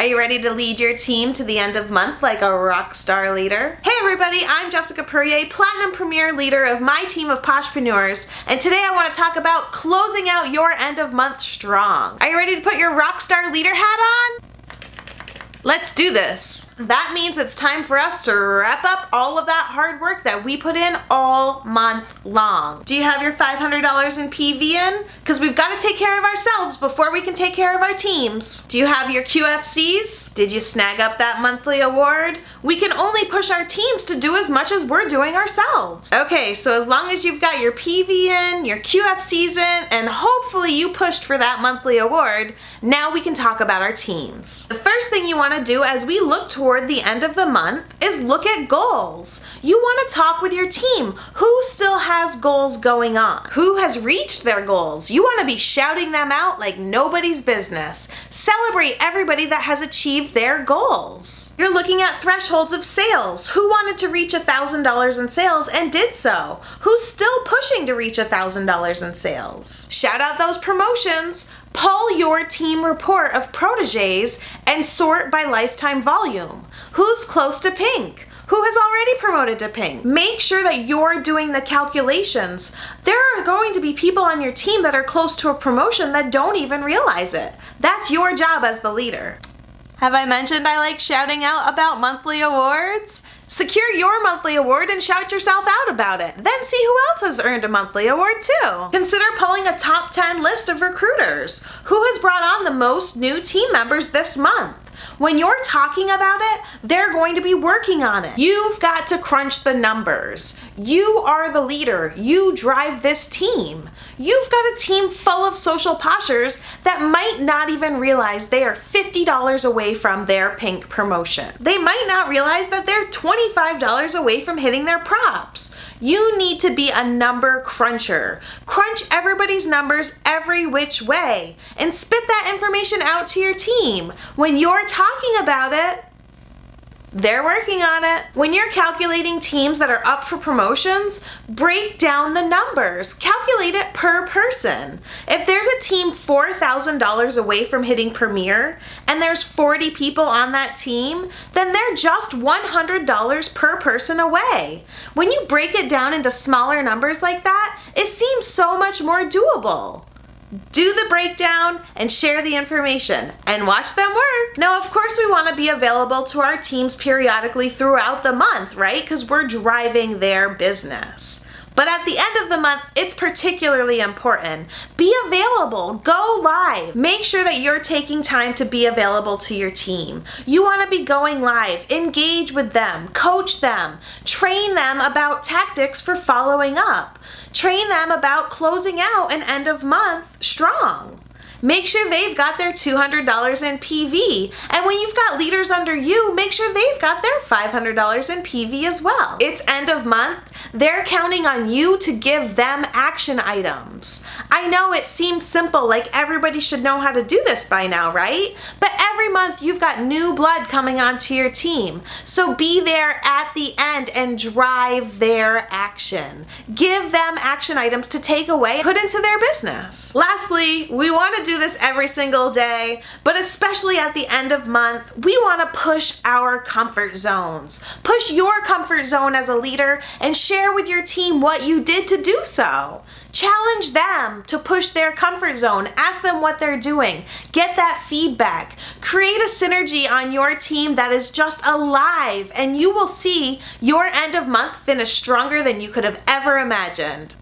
Are you ready to lead your team to the end of month like a rock star leader? Hey everybody, I'm Jessica Perrier, Platinum Premier Leader of my team of Poshpreneurs, and today I want to talk about closing out your end of month strong. Are you ready to put your rock star leader hat on? Let's do this. That means it's time for us to wrap up all of that hard work that we put in all month long. Do you have your $500 in PV in? Because we've got to take care of ourselves before we can take care of our teams. Do you have your QFCs? Did you snag up that monthly award? We can only push our teams to do as much as we're doing ourselves. Okay, so as long as you've got your PV in, your QFCs in, and hopefully you pushed for that monthly award, now we can talk about our teams. The first thing you want to do as we look toward the end of the month is look at goals. You want to talk with your team. Who still has goals going on? Who has reached their goals? You want to be shouting them out like nobody's business. Celebrate everybody that has achieved their goals. You're looking at thresholds of sales. Who wanted to reach $1,000 in sales and did so? Who's still pushing to reach $1,000 in sales? Shout out those promotions. Pull your team report of proteges and sort by lifetime volume. Who's close to pink? Who has already promoted to pink? Make sure that you're doing the calculations. There are going to be people on your team that are close to a promotion that don't even realize it. That's your job as the leader. Have I mentioned I like shouting out about monthly awards? Secure your monthly award and shout yourself out about it. Then see who else has earned a monthly award too. Consider pulling a top 10 list of recruiters. Who has brought on the most new team members this month? When you're talking about it, they're going to be working on it. You've got to crunch the numbers. You are the leader. You drive this team. You've got a team full of social poshers that might not even realize they are $50 away from their pink promotion. They might not realize that they're $25 away from hitting their props. You need to be a number cruncher. Crunch everybody's numbers every which way and spit that information out to your team. When you're talking about it, they're working on it. When you're calculating teams that are up for promotions, break down the numbers. Calculate it per person. If there's a team $4,000 away from hitting Premier and there's 40 people on that team, then they're just $100 per person away. When you break it down into smaller numbers like that, it seems so much more doable. Do the breakdown and share the information and watch them work. Now, of course, we want to be available to our teams periodically throughout the month, right? Because we're driving their business. But at the end of the month, it's particularly important. Be available. Go live. Make sure that you're taking time to be available to your team. You want to be going live. Engage with them. Coach them. Train them about tactics for following up. Train them about closing out an end of month strong. Make sure they've got their $200 in PV. And when you've got leaders under you, make sure they've got their $500 in PV as well. It's end of month. They're counting on you to give them action items. I know it seems simple, like everybody should know how to do this by now, right? But every month you've got new blood coming onto your team. So be there at the end and drive their action. Give them action items to take away, put into their business. Lastly, we want to do this every single day, but especially at the end of month, we want to push our comfort zones. Push your comfort zone as a leader and share with your team what you did to do so. Challenge them to push their comfort zone. Ask them what they're doing. Get that feedback. Create a synergy on your team that is just alive, and you will see your end of month finish stronger than you could have ever imagined.